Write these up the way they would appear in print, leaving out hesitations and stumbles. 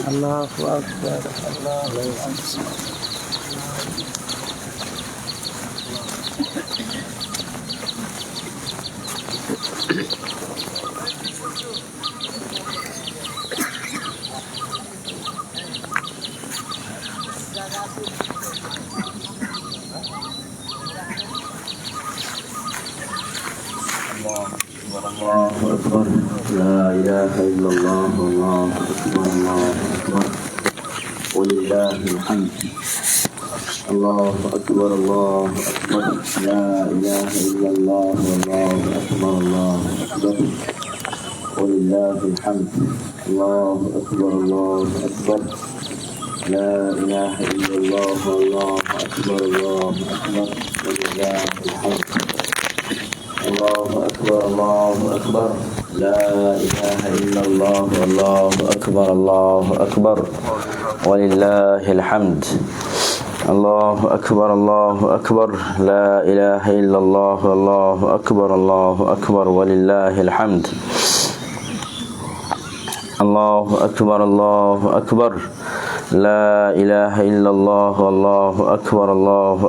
Allahu Akbar. Allahu Akbar. الله أكبر لا إله إلا الله الله أكبر الله أكبر ولله الحمد الله أكبر الله أكبر لا إله إلا الله الله أكبر الله أكبر ولله الحمد الله أكبر الله أكبر لا إله إلا الله الله أكبر الله أكبر ولله الحمد الله أكبر الله أكبر لا إله إلا الله الله أكبر الله أكبر ولله الحمد الله أكبر الله أكبر لا إله إلا الله الله أكبر الله أكبر ولله الحمد الله أكبر الله أكبر لا إله إلا الله الله أكبر الله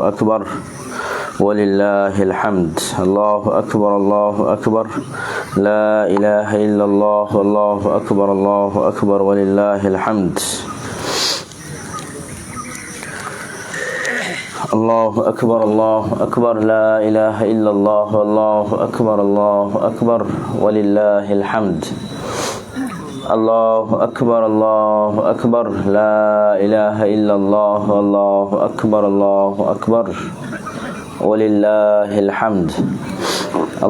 أكبر ولله الحمد الله أكبر الله أكبر لا إله إلا الله الله أكبر الله أكبر ولله الحمد الله أكبر الله أكبر لا إله إلا الله الله أكبر الله أكبر ولله الحمد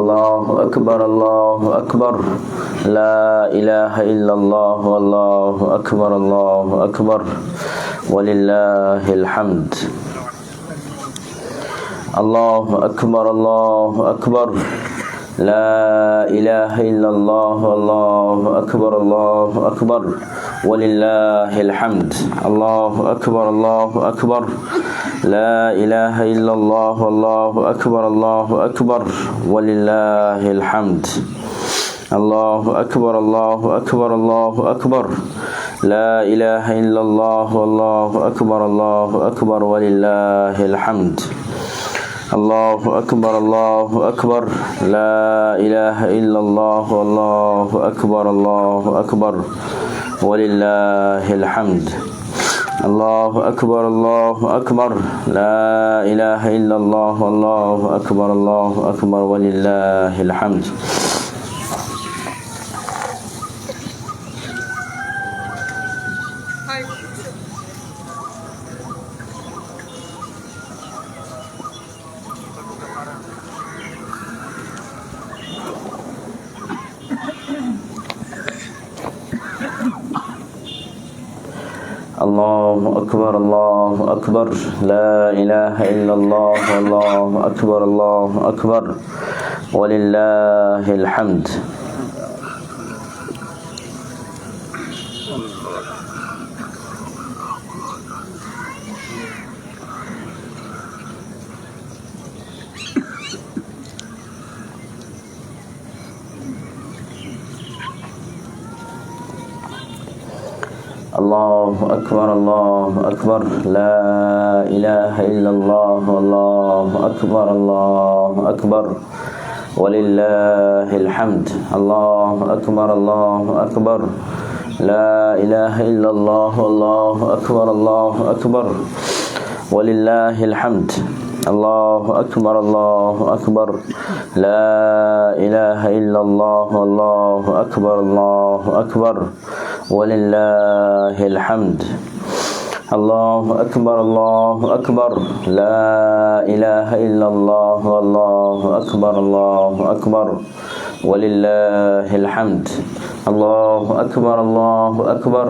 الله أكبر الله أكبر لا إله إلا الله الله أكبر الله أكبر ولله الحمد الله أكبر الله أكبر لا إله إلا الله الله أكبر الله أكبر ولله الحمد الله أكبر الله أكبر لا إله إلا الله الله أكبر الله أكبر ولله الحمد الله أكبر الله أكبر لا إله إلا الله الله أكبر الله أكبر ولله الحمد الله أكبر الله أكبر الله أكبر لا إله إلا الله الله أكبر الله أكبر ولله الحمد الله أكبر الله أكبر لا إله إلا الله الله أكبر الله أكبر ولله الحمد الله أكبر الله أكبر لا إله إلا الله الله أكبر الله أكبر ولله الحمد الله أكبر الله أكبر لا إله إلا الله الله أكبر الله أكبر ولله الحمد الله أكبر الله أكبر لا إله إلا الله الله أكبر الله أكبر ولله الحمد الله أكبر الله أكبر لا إله إلا الله الله أكبر الله أكبر ولله الحمد الله أكبر الله أكبر لا إله إلا الله الله أكبر الله أكبر ولله الحمد الله أكبر الله أكبر لا إله إلا الله الله أكبر الله أكبر ولله الحمد الله أكبر الله أكبر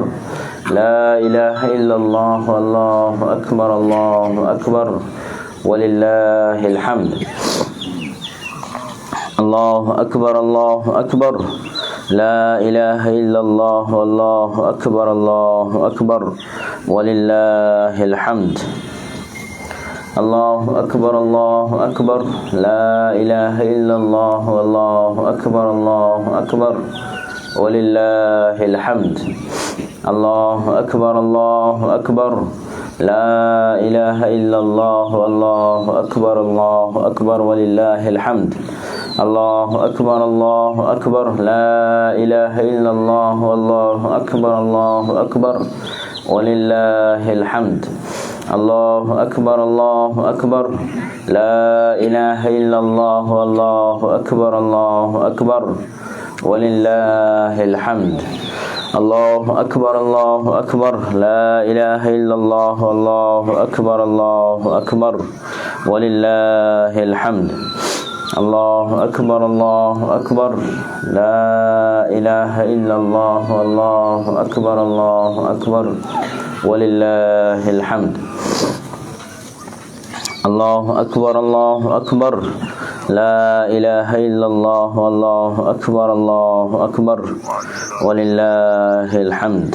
لا إله إلا الله الله أكبر الله أكبر ولله الحمد الله أكبر الله أكبر لا إله إلا الله الله أكبر الله أكبر ولله الحمد الله أكبر الله أكبر لا إله إلا الله والله أكبر الله أكبر ولله الحمد الله أكبر الله أكبر لا إله إلا الله والله أكبر الله أكبر ولله الحمد الله أكبر الله أكبر لا إله إلا الله والله أكبر الله أكبر ولله الحمد الله أكبر الله أكبر لا إله إلا الله والله أكبر الله أكبر ولله الحمد الله أكبر الله أكبر لا إله إلا الله والله أكبر الله أكبر ولله الحمد الله أكبر الله أكبر لا إله إلا الله والله أكبر الله أكبر ولله الحمد الله أكبر الله أكبر لا إله إلا الله والله أكبر الله أكبر ولله الحمد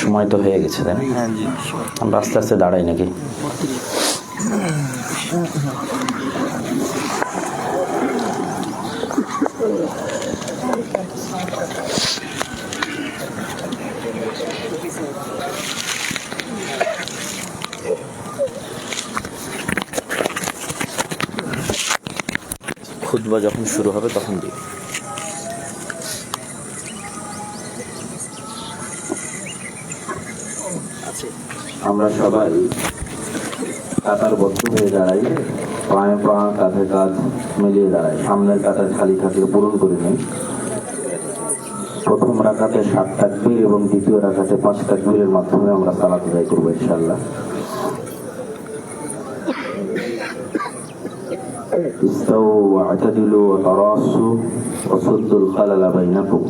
সময় তো হয়ে গেছে তাই না? আমরা আস্তে আস্তে দাঁড়াই নাকি? খুতবা যখন শুরু হবে তখন দিই। আমরা সবাই কাতারবদ্ধ হয়ে দাঁড়াই, পায়ে পা কাঁধে কাঁধ মিলিয়ে দাঁড়াই। সামনের কাতার খালি থাকলে পূরণ করে নেই। প্রথম রাকাতে 7 তাকবীর এবং দ্বিতীয় রাকাতে 5 তাকবীরের মাধ্যমে আমরা সালাত আদায় করবো ইনশাআল্লাহ। ইস্তাউ ওয়া'তাদিলু ওয়া তারাসু ওয়া সুদ্দুল খালালা বাইনাকুম।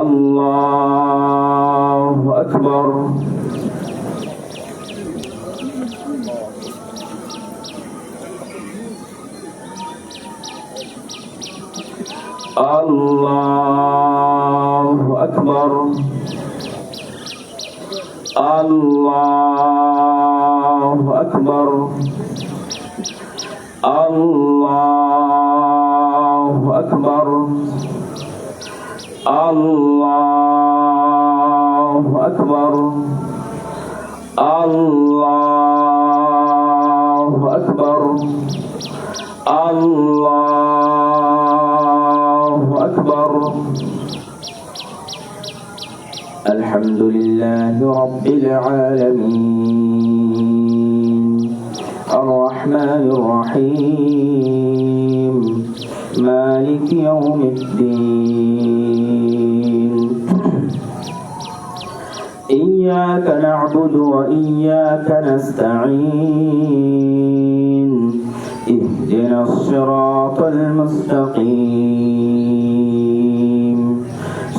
الله أكبر الله أكبر الله أكبر الله أكبر الله أكبر الله أكبر الله أكبر الحمد لله رب العالمين الرحمن الرحيم مالك يوم الدين إياك نعبد وإياك نستعين اهدنا الصراط المستقيم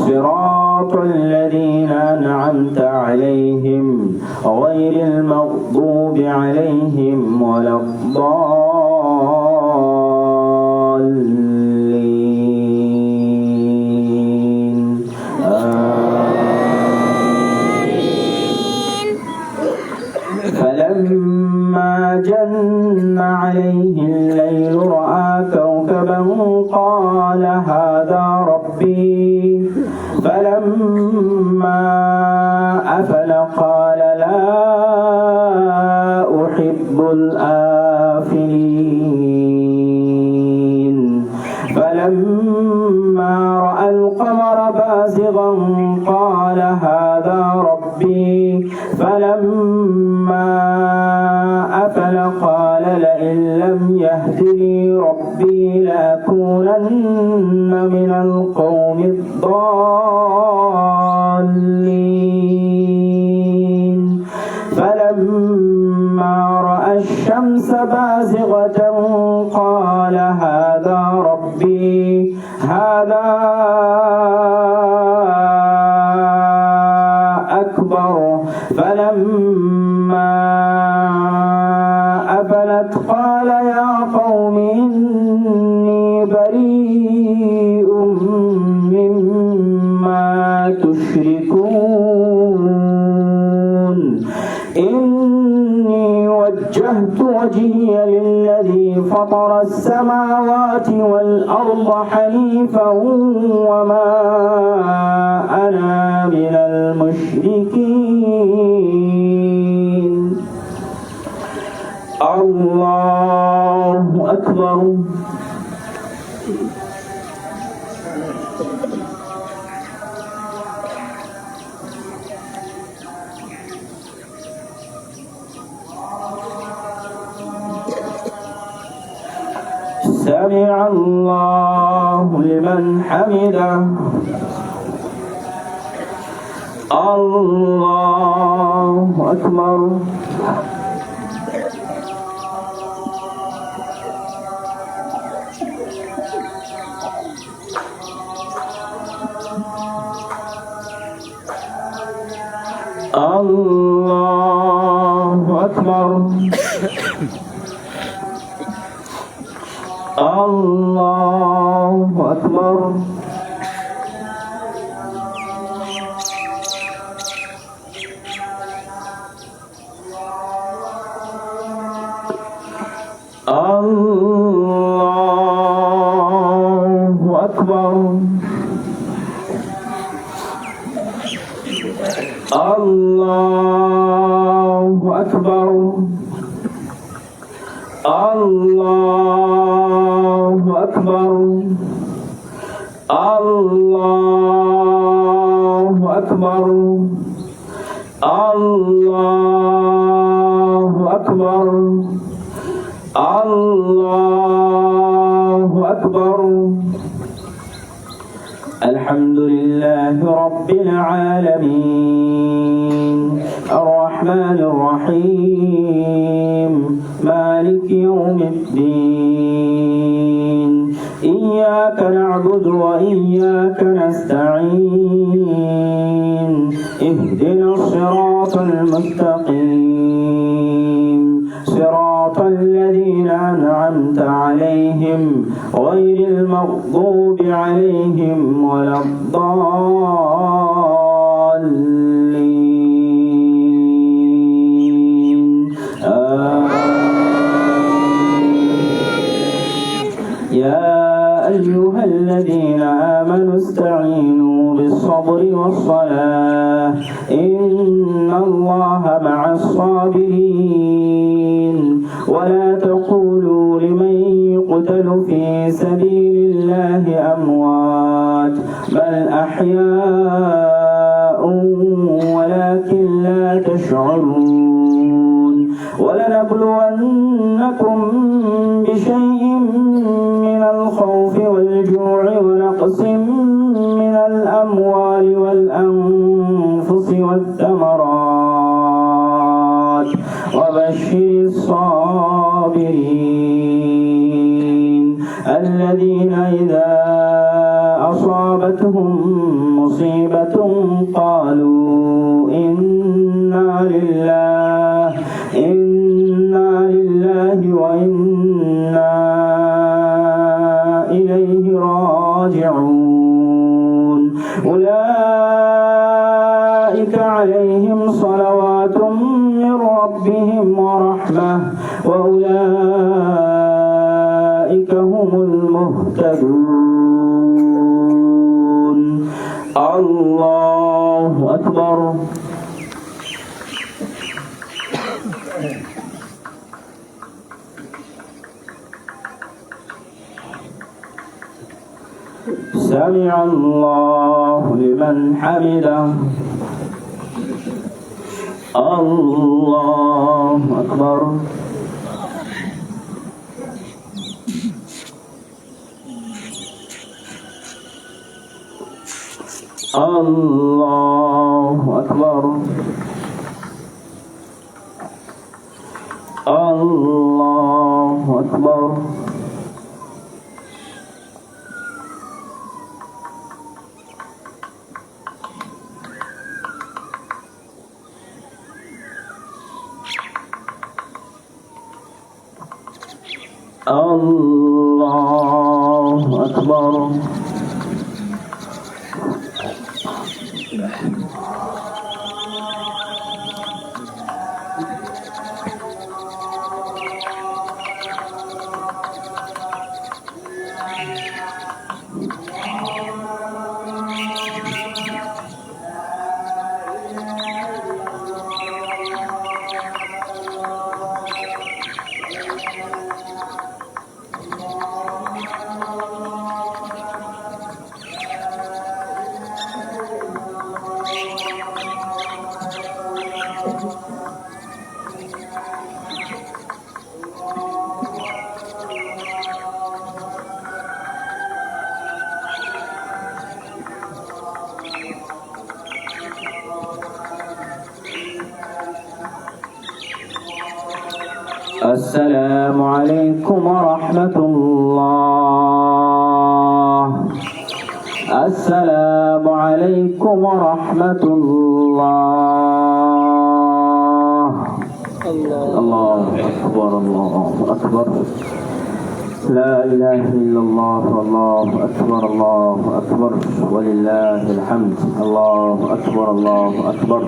صراط الذين أنعمت عليهم غير المغضوب عليهم ولا الضالين فلما جن عليه الليل رأى كوكبا قال هذا ربي فلما أفل قال لا أحب الآفلين فلما رأى القمر بازغا قال هذا ربي فلما أفل قال لئن لم يهدني ربي لأكونن من القوم الضالين فلما رأى الشمس بازغة قال هذا ربي هذا فلما أفلت قال يا قوم إني بريء مما تشركون إني وجهت وجهي للذي فطر السماوات والأرض حنيفا وما أنا من المشركين. الله أكبر. سمع الله لمن حمده. الله أكبر. الله أكبر. الله أكبر. الله أكبر. الله أكبر. الله أكبر. الله أكبر. الله أكبر. الله أكبر. الحمد لله رب العالمين الرحمن الرحيم مالك يوم الدين إياك نعبد وإياك نستعين اهدنا الصراط المستقيم صراط الذين أنعمت عليهم غير المغضوب عليهم ولا الضالين. يا أيها الذين آمنوا استعينوا بالصبر والصلاة إن الله مع الصابرين ولا تقولوا لمن يقتل في سبيل الله أموات بل أحياء ولكن لا تشعرون. ولنبلونكم بشيء من الخوف والجوع ونقص من الأموال والأنفس والثمرات وبشر الصابرين الذين إذا أصابتهم مصيبة قالوا إنا لله وإنا إليه راجعون. أولئك عليهم صلوات من ربهم ورحمة وأولئك هم المهتدون. الله أكبر. سمع الله لمن حمده. الله أكبر. الله أكبر. الله أكبر. الله أكبر السلام عليكم ورحمة الله. السلام عليكم ورحمة الله. الله أكبر الله أكبر. لا إله إلا الله الله أكبر الله أكبر ولله الحمد. الله أكبر الله أكبر.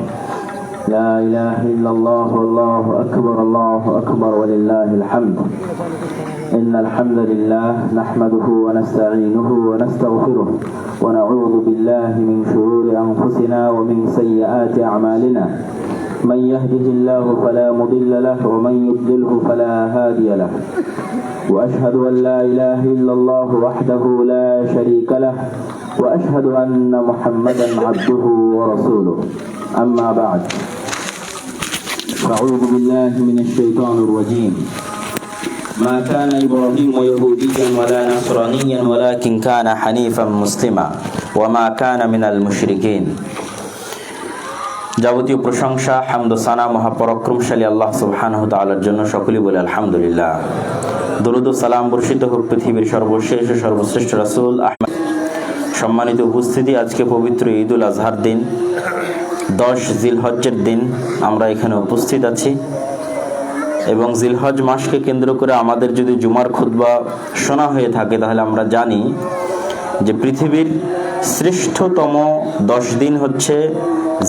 لا إله إلا الله والله أكبر الله أكبر ولله الحمد. إن الحمد لله نحمده ونستعينه ونستغفره ونعوذ بالله من شرور أنفسنا ومن سيئات أعمالنا. من يهده الله فلا مضل له ومن يضلله فلا هادي له. وأشهد أن لا إله إلا الله وحده لا شريك له وأشهد أن محمدا عبده ورسوله. أما بعد أعوذ بالله من الشيطان الرجيم. ما كان إبراهيم يهوديا ولا نصرانيا ولكن كان حنيفا مسلما وما كان من المشركين. যাবতীয় প্রশংসা হামদ ও সানা মহাপরাক্রমশালী আল্লাহ সুবহানাহু ওয়া তাআলার জন্য। সকলেই বলে আলহামদুলিল্লাহ। দরুদ ও সালাম বর্ষিত হোক পৃথিবীর সর্বশেষ ও সর্বশ্রেষ্ঠ রাসূল আহমদ। সম্মানিত উপস্থিতি, আজকে পবিত্র ঈদুল আজহার দিন 10 জিলহজ্জের দিন আমরা এখানে উপস্থিত আছি এবং জিলহজ মাসকে কেন্দ্র করে আমাদের যদি জুমার খুতবা শোনা হয়ে থাকে তাহলে আমরা জানি যে পৃথিবীর শ্রেষ্ঠতম 10 দিন হচ্ছে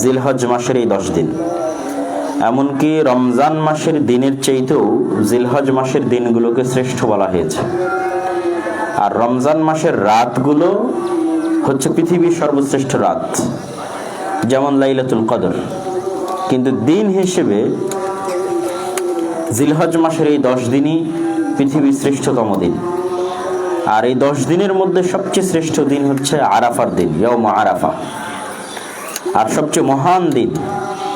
জিলহজ মাসের এই 10 দিন। এমনকি রমজান মাসের দিনের চাইতেও জিলহজ মাসের দিনগুলোকে শ্রেষ্ঠ বলা হয়েছে। আর রমজান মাসের রাতগুলো হচ্ছে পৃথিবীর সর্বশ্রেষ্ঠ রাত, যেমন লাইলাতুল কদর। কিন্তু দিন হিসেবে জিলহজ মাসের এই 10 দিনই পৃথিবীর শ্রেষ্ঠতম দিন। আর এই 10 দিনের মধ্যে সবচেয়ে শ্রেষ্ঠ দিন হচ্ছে আরাফার দিন, ইয়াউম আরাফা। আর সবচেয়ে মহান দিন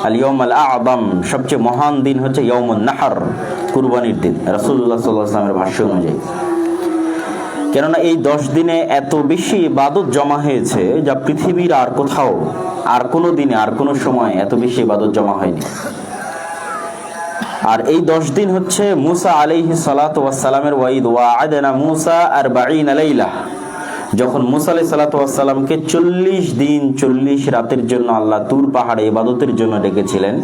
আল ইয়াউম আল আযম, সবচেয়ে মহান দিন হচ্ছে ইয়াউমুন নাহর, কুরবানির দিন, রাসূলুল্লাহ সাল্লাল্লাহু আলাইহি ওয়াসাল্লামের ভাষ্য অনুযায়ী। কেননা এই 10 দিনে এত বেশি ইবাদত জমা হয়েছে যা পৃথিবীর আর কোথাও আর কোনো দিনে আর কোনো সময় এত বেশি ইবাদত জমা হয়নি। আর এই 10 দিন হচ্ছে মুসা আলাইহিস সালাতু ওয়াস সালামের ওয়াইদ, ওয়া'আদানা মুসা 40 লাইলা। যখন মুসা আলাইহিস সালাতু ওয়াস সালামকে 40 দিন 40 রাতের জন্য আল্লাহ তুর পাহাড়ে ইবাদতের জন্য ডেকেছিলেন,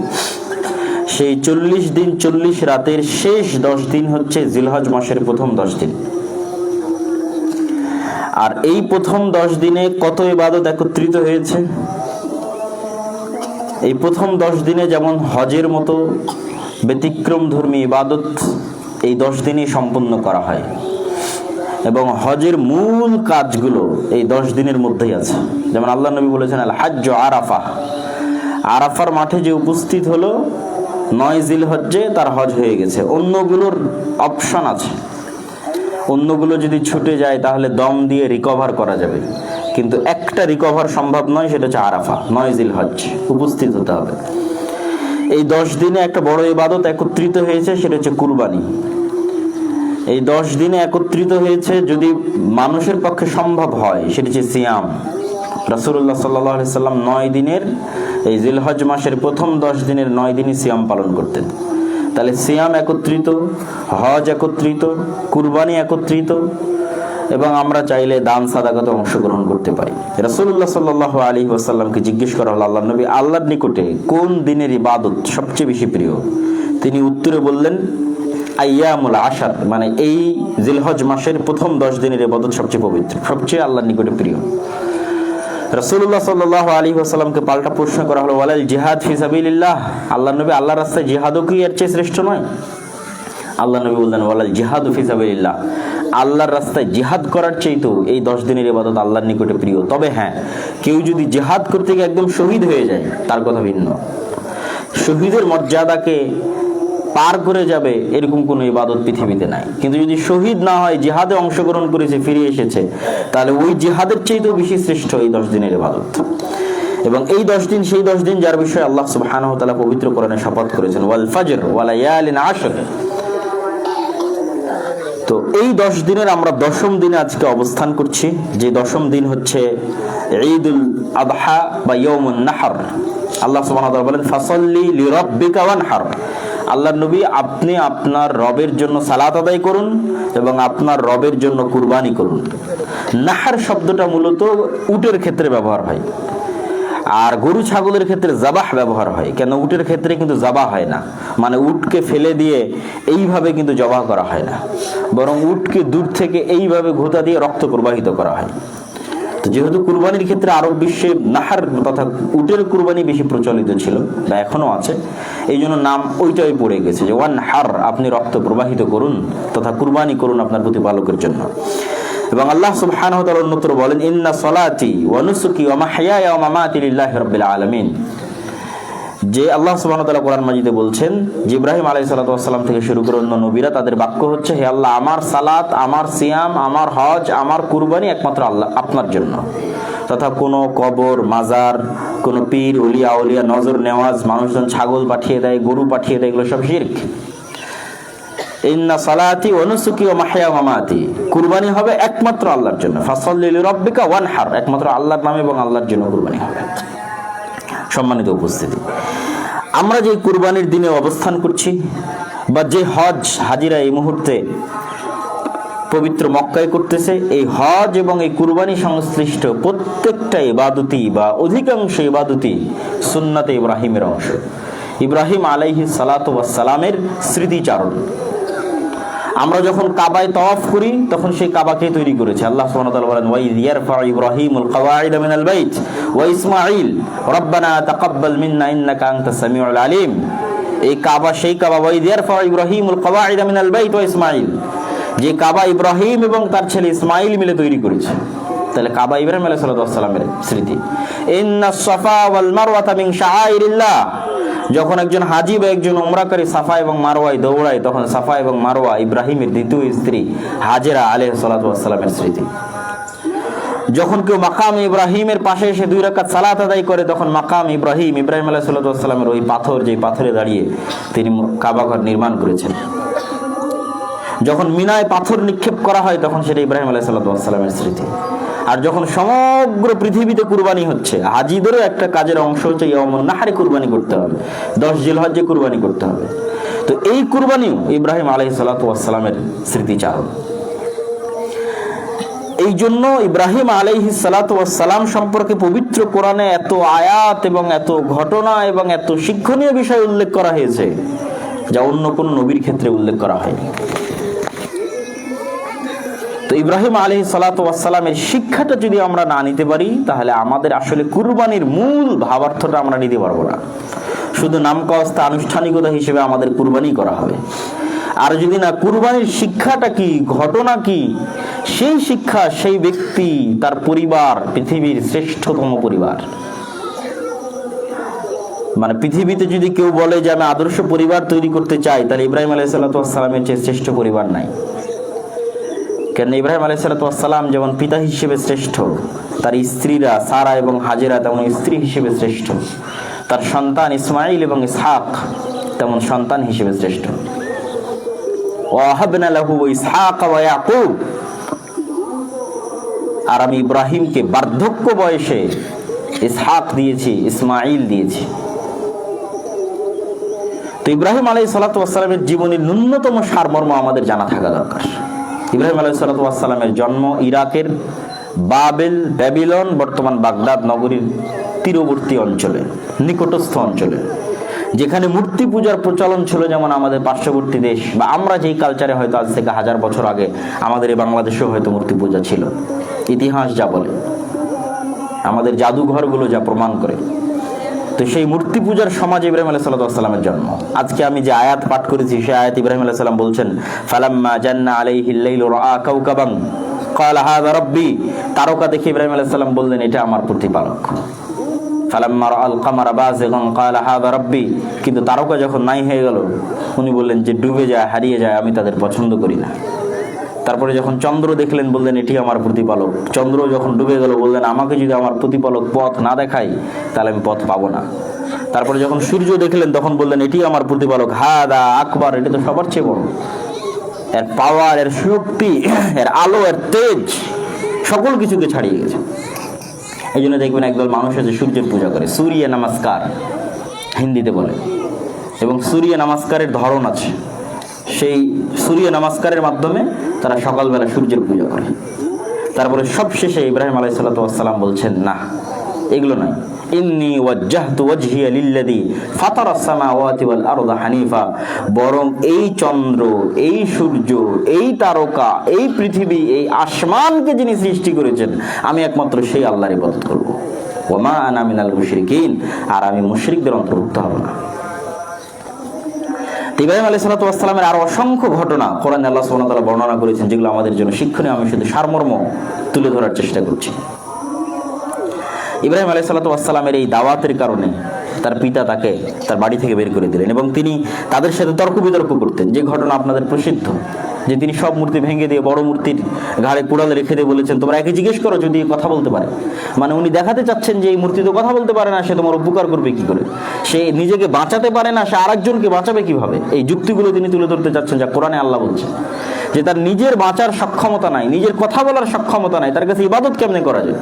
সেই 40 দিন 40 রাতের শেষ 10 দিন হচ্ছে জিলহজ মাসের প্রথম 10 দিন। আর এই প্রথম 10 দিনে কত ইবাদত একত্রিত হয়েছে। এই প্রথম 10 দিনে যেমন হজের মতো ব্যতিক্রম ধর্মী ইবাদত এই 10 দিনই সম্পন্ন করা হয় এবং হজের মূল কাজগুলো এই 10 দিনের মধ্যেই আছে। যেমন আল্লাহ নবী বলেছেন আল হাজ্জু আরাফা, আরাফার মাঠে যে উপস্থিত হলো 9 জিলহজ্জে তার হজ হয়ে গেছে। অন্যগুলোর অপশন আছে, অন্যগুলো যদি ছুটে যায় তাহলে দম দিয়ে রিকভার করা যাবে, কিন্তু একটা রিকভার সম্ভব নয়, সেটা হচ্ছে আরাফা, 9 জিলহজ উপস্থিত হতে হবে। এই 10 দিনে একটা বড় ইবাদত একত্রিত হয়েছে, সেটা হচ্ছে কুরবানি। এই 10 দিনে একত্রিত হয়েছে, যদি মানুষের পক্ষে সম্ভব হয়, সেটা হচ্ছে সিয়াম। রাসূলুল্লাহ সাল্লাল্লাহু আলাইহি সাল্লাম 9 দিনের এই জিলহজ মাসের প্রথম 10 দিনের 9 দিনই সিয়াম পালন করতেন। তাহলে সিয়াম একত্রিত, হজ একত্রিত, কুরবানি একত্রিত, এবং আমরা চাইলে দান সাদাকাতে অংশগ্রহণ করতে পারি। রাসূলুল্লাহ সাল্লাল্লাহু আলাইহি ওয়াসাল্লামকে জিজ্ঞেস করা হলো, আল্লাহর নবী, আল্লাহর নিকটে কোন দিনের ইবাদত সবচেয়ে বেশি প্রিয়? তিনি উত্তরে বললেন আইয়ামুল আশার, মানে এই জিলহজ মাসের প্রথম 10 দিনের ইবাদত সবচেয়ে পবিত্র, সবচেয়ে আল্লাহর নিকটে প্রিয়। রাসূলুল্লাহ সাল্লাল্লাহু আলাইহি ওয়াসাল্লামকে পাল্টা প্রশ্ন করা হলো, ওয়ালাল জিহাদ ফি সাবিলিল্লাহ, আল্লাহর নবী আল্লাহর রাস্তায় জিহাদও কি এর চেয়ে শ্রেষ্ঠ নয়? আল্লাহ নবী বললেন, ওয়ালাল জিহাদু ফি সাবিলিল্লাহ, আল্লাহর রাস্তায় জিহাদ করার চেয়েও এই 10 দিনের ইবাদত আল্লাহর নিকটে প্রিয়। তবে হ্যাঁ, কেউ যদি জিহাদ করতে গিয়ে একদম শহীদ হয়ে যায় তার কথা ভিন্ন। শহীদের মর্যাদাকে পার করে যাবে এরকম কোনো ইবাদত পৃথিবীতে নাই। কিন্তু যদি শহীদ না হয়, জিহাদে অংশগ্রহণ করেছে, ফিরে এসেছে, তাহলে ওই জিহাদের চেয়েও বেশি শ্রেষ্ঠ এই 10 দিনের ইবাদত। এবং এই 10 দিন সেই 10 দিন যার বিষয়ে আল্লাহ সুবহানাহু ওয়া তাআলা পবিত্র কোরআনে শপথ করেছেন, ওয়াল ফাজর ওয়া লায়ালিন আশর। তো এই 10 দিনের আমরা 10ম দিনে আজকে অবস্থান করছি, যে 10ম দিন হচ্ছে ঈদুল আযহা বা ইয়াউমুন নাহর। আল্লাহ সুবহানাহু ওয়া তাআলা বলেন, ফাসাল্লি লিরাব্বিকা ওয়ানহার, আল্লাহর নবী আপনি আপনার রবের জন্য সালাত আদায় করুন এবং আপনার রবের জন্য কুরবানি করুন। নাহর শব্দটা মূলত উটের ক্ষেত্রে ব্যবহার হয়, আর গরু ছাগলের ক্ষেত্রে জাবাহ ব্যবহার হয়। কেন উটের ক্ষেত্রে কিন্তু জাবাহ হয় না, মানে উটকে ফেলে দিয়ে এইভাবে কিন্তু জবাহ করা হয় না, বরং উটকে দূর থেকে এইভাবে ঘোতা দিয়ে রক্ত প্রবাহিত করা হয়। তো যেহেতু কুরবানির ক্ষেত্রে আরব বিশ্বে নাহার তথা উটের কুরবানি বেশি প্রচলিত ছিল বা এখনো আছে, এই জন্য নাম ওইটাই পড়ে গেছে যে ওয়ান হার, আপনি রক্ত প্রবাহিত করুন তথা কুরবানি করুন আপনার প্রতিপালকের জন্য। এবং আল্লাহ সুবহানাহু ওয়া তাআলা অন্যত্র বলেন, ইন্না সলাতি ওয়া নুসুকি ওয়া মাহইয়ায়া ওয়া মামাতি লিল্লাহি রাব্বিল আলামিন। যে আল্লাহ সুবহানাহু ওয়া তাআলা কোরআন মাজিদে বলছেন যে ইব্রাহিম আলাইহিস সালাতু ওয়াস সালাম থেকে শুরু করে অন্য নবীরা তাদের বাক্য হচ্ছে, হে আল্লাহ, আমার সালাত, আমার সিয়াম, আমার হজ, আমার কুরবানি একমাত্র আল্লাহ আপনার জন্য, তথা কোনো কবর, মাজার, কোনো পীর, ওলিয়া আউলিয়া নজর নেওয়াজ, মানুষজন ছাগল পাঠিয়ে দেয়, গরু পাঠিয়ে দেয়, এগুলো সব শিরক। ইন্না সালাতি ওয়া নুসুকি ওয়া মাহইয়া ওয়া মামাতি, কুরবানি হবে একমাত্র আল্লাহর জন্য। ফাসাল্লি লিরাব্বিকা ওয়ানহার, একমাত্র আল্লাহর নামে এবং আল্লাহর জন্য কুরবানি হবে। সম্মানিত উপস্থিতি, আমরা যে কুরবানির দিনে অবস্থান করছি বা যে হজ হাজিরা এই মুহূর্তে পবিত্র মক্কায় করতেছে, এই হজ এবং এই কুরবানি সংশ্লিষ্ট প্রত্যেকটা ইবাদতই বা অধিকাংশ ইবাদতই সুন্নাতে ইব্রাহিমের অংশ। ইব্রাহিম আলাইহিস সালাতু ওয়াস সালামের স্মৃতিচারণ। আমরা যখন কাবায় তাওয়াফ করি তখন সেই কাবাকে তৈরি করেছে আল্লাহ সুবহানাহু ওয়া তাআলা বলেন, ওয়া ইয ইয়ারফা ইব্রাহিমুল কওয়াইদ মিনাল বাইত ওয়া ইসমাঈল রব্বানা তাকাব্বাল মিন্না ইন্নাকা আনতাস সামিউল আলিম। এই কাবা সেই কাবা, ওয়া ইয ইয়ারফা ইব্রাহিমুল কওয়াইদ মিনাল বাইত ওয়া ইসমাঈল, যে কাবা ইব্রাহিম এবং তার ছেলে ইসমাঈল মিলে তৈরি করেছে। তাহলে কাবা ইব্রাহিম আলাইহিস সালামের স্মৃতি। ইন্নাস সাফা ওয়াল মারওয়াতা মিন শাআইরিল্লাহ, যখন একজন হাজি বা একজন উমরাকারী সাফা এবং মারওয়ায় দৌড়ায় তখন সাফা এবং মারওয়া ইব্রাহিমের দ্বিতীয় স্ত্রী হাজেরা আলাইহিস সালাতু ওয়াস সালামের স্মৃতি। যখন কেউ মাকাম ইব্রাহিমের পাশে এসে 2 রাকাত সালাত আদায় করে তখন মাকাম ইব্রাহিম আলাইহিস সালাতু ওয়াস সালামের ওই পাথর, যে পাথরে দাঁড়িয়ে তিনি কাবা ঘর নির্মাণ করেছেন। যখন মিনায় পাথর নিক্ষেপ করা হয় তখন সেটা ইব্রাহিম আলাইহিস সালাতু ওয়াস সালামের স্মৃতি। আর যখন সমগ্র পৃথিবীতে কুরবানি হচ্ছে, হাজিদেরও একটা কাজের অংশ হচ্ছে ইয়াউমুন নাহরে কুরবানি করতে হবে, 10 জিলহজ্জে কুরবানি করতে হবে। তো এই কুরবানিও ইব্রাহিম আলাইহিস সালাতু ওয়াস সালামের স্মৃতিচারণ। এই জন্য ইব্রাহিম আলাইহিস সালাতু ওয়াস সালাম সম্পর্কে পবিত্র কোরআনে এত আয়াত এবং এত ঘটনা এবং এত শিক্ষণীয় বিষয় উল্লেখ করা হয়েছে যা অন্য কোন নবীর ক্ষেত্রে উল্লেখ করা হয়নি। তো ইব্রাহিম আলাইহিস সালাতু ওয়াস সালামের শিক্ষাটা যদি আমরা না নিতে পারি তাহলে আমাদের আসলে কুরবানির মূল ভাবার্থটা আমরা নিতে পারবো না। শুধু নামকাওয়াস্তে আনুষ্ঠানিকতা হিসেবে আমাদের কুরবানি করা হবে। আর যদি না কুরবানির শিক্ষাটা কি, ঘটনা কি, সেই শিক্ষা, সেই ব্যক্তি, তার পরিবার পৃথিবীর শ্রেষ্ঠতম পরিবার। মানে পৃথিবীতে যদি কেউ বলে যে আমি আদর্শ পরিবার তৈরি করতে চাই, তাহলে ইব্রাহিম আলাইহিস সালাতু ওয়াস সালামের চেয়ে শ্রেষ্ঠ পরিবার নাই। কেন ইব্রাহিম আলাইহিস সালাতু ওয়াস সালাম যেমন পিতা হিসেবে শ্রেষ্ঠ, তার স্ত্রীরা সারা এবং হাজেরা তেমন স্ত্রী হিসেবে শ্রেষ্ঠ, তার সন্তান ইসমাঈল এবং ইসহাক তেমন সন্তান হিসেবে শ্রেষ্ঠ। ওয়াহাবনা লাহু ইসহাক ওয়া ইয়াকুব, আর আমি ইব্রাহিমকে বার্ধক্য বয়সে ইসহাক দিয়েছি, ইসমাঈল দিয়েছি। তো ইব্রাহিম আলাইহিস সালাতু ওয়াস সালামের জীবনের ন্যূনতম সারমর্ম আমাদের জানা থাকা দরকার। ইব্রাহিম আলাইহিস সালাতু ওয়াস সালামের জন্ম ইরাকের ব্যাবিলন বর্তমান বাগদাদ নগরীর তীরবর্তী অঞ্চলে, নিকটস্থ অঞ্চলে, যেখানে মূর্তি পূজার প্রচলন ছিল, যেমন আমাদের পার্শ্ববর্তী দেশ বা আমরা যেই কালচারে হয়তো আজ থেকে 1000 বছর আগে আমাদের এই বাংলাদেশেও হয়তো মূর্তি পূজা ছিল, ইতিহাস যা বলে, আমাদের জাদুঘরগুলো যা প্রমাণ করে। তো সেই মূর্তি পূজার সমাজে ইব্রাহিম আলাইহিস সালামের জন্ম। আজকে আমি যে আয়াত পাঠ করেছি সেই আয়াত ইব্রাহিম আলাইহিস সালাম বলছেন, ফালাম্মা জান্না আলাইহিল লাইলু রাআ কাওকাবান ক্বালা হাযা রাব্বি। তারকা দেখে ইব্রাহিম আলাইহিস সালাম বললেন, এটা আমার প্রতিপালক। ফালাম্মা রাআল কামারা বাযিগান ক্বালা হাযা রাব্বি। কিন্তু তারকা যখন নাই হয়ে গেল, উনি বললেন যে ডুবে যায়, হারিয়ে যায়, আমি তাদের পছন্দ করি না। তারপরে যখন চন্দ্র দেখলেন, বললেন এটি আমার প্রতিপালক। চন্দ্র যখন ডুবে গেল, বললেন আমাকে যদি আমার প্রতিপালক পথ না দেখায় তাহলে আমি পথ পাবো না। তারপরে যখন সূর্য দেখলেন, তখন বললেন এটি আমার প্রতিপালক, হাদা আকবার, এটা তো সবার চেয়ে বড়। এর পাওয়ার, এর শক্তি, এর আলো, এর তেজ সকল কিছুকে ছাড়িয়ে গেছে। এই জন্য দেখবেন একদল মানুষ আছে সূর্যের পূজা করে, সূর্য নমস্কার হিন্দিতে বলে, এবং সূর্য নমস্কারের ধরন আছে। সেই সূর্য নমস্কারের মাধ্যমে তারা সকালবেলা সূর্যের পূজা করে। তারপরে সবশেষে ইব্রাহিম আলাইহিস সালাম বলছেন, না, এগুলো নয়। ইন্নী ওয়াজ্জাহতু ওয়াজহিয়া লিল্লাযী ফাতারাস সামাওয়াতি ওয়াল আরদা হানিফা। বরং এই চন্দ্র, এই সূর্য, এই তারকা, এই পৃথিবী, এই আসমানকে যিনি সৃষ্টি করেছেন, আমি একমাত্র সেই আল্লাহর ইবাদত করব। ওয়া মা আনা মিনাল মুশরিকিন, আর আমি মুশরিকদের অন্তর্ভুক্ত হব না। ইব্রাহিম আলাইহিস সালামের আরো অসংখ্য ঘটনা কোরআনে আল্লাহ সুবহানাহু ওয়া তাআলা বর্ণনা করেছেন, যেগুলো আমাদের জন্য শিক্ষণীয়। আমি শুধু সারমর্ম তুলে ধরার চেষ্টা করছি। ইব্রাহিম আলাইহিস সালামের এই দাওয়াতের কারণে তার পিতা তাকে তার বাড়ি থেকে বের করে দিলেন, এবং তিনি তাদের সাথে তর্ক বিতর্ক করতেন। যে ঘটনা আপনাদের প্রসিদ্ধ, যে তিনি সব মূর্তি ভেঙে দিয়ে বড় মূর্তির ঘাড়ে কুড়ালে রেখে দিয়ে বলেছেন, তোমরা একে জিজ্ঞেস করো যদি কথা বলতে পারে। মানে উনি দেখাতে চাচ্ছেন যে এই মূর্তি তো কথা বলতে পারে না, সে তোমার উপকার করবে কি করে, সে নিজেকে বাঁচাতে পারে না, সে আরেকজনকে বাঁচাবে কিভাবে। এই যুক্তিগুলো তিনি তুলে ধরতে চাচ্ছেন, যা কোরআনে আল্লাহ বলছে যে তার নিজের বাঁচার সক্ষমতা নাই, নিজের কথা বলার সক্ষমতা নাই, তার কাছে ইবাদত কেমনে করা যায়।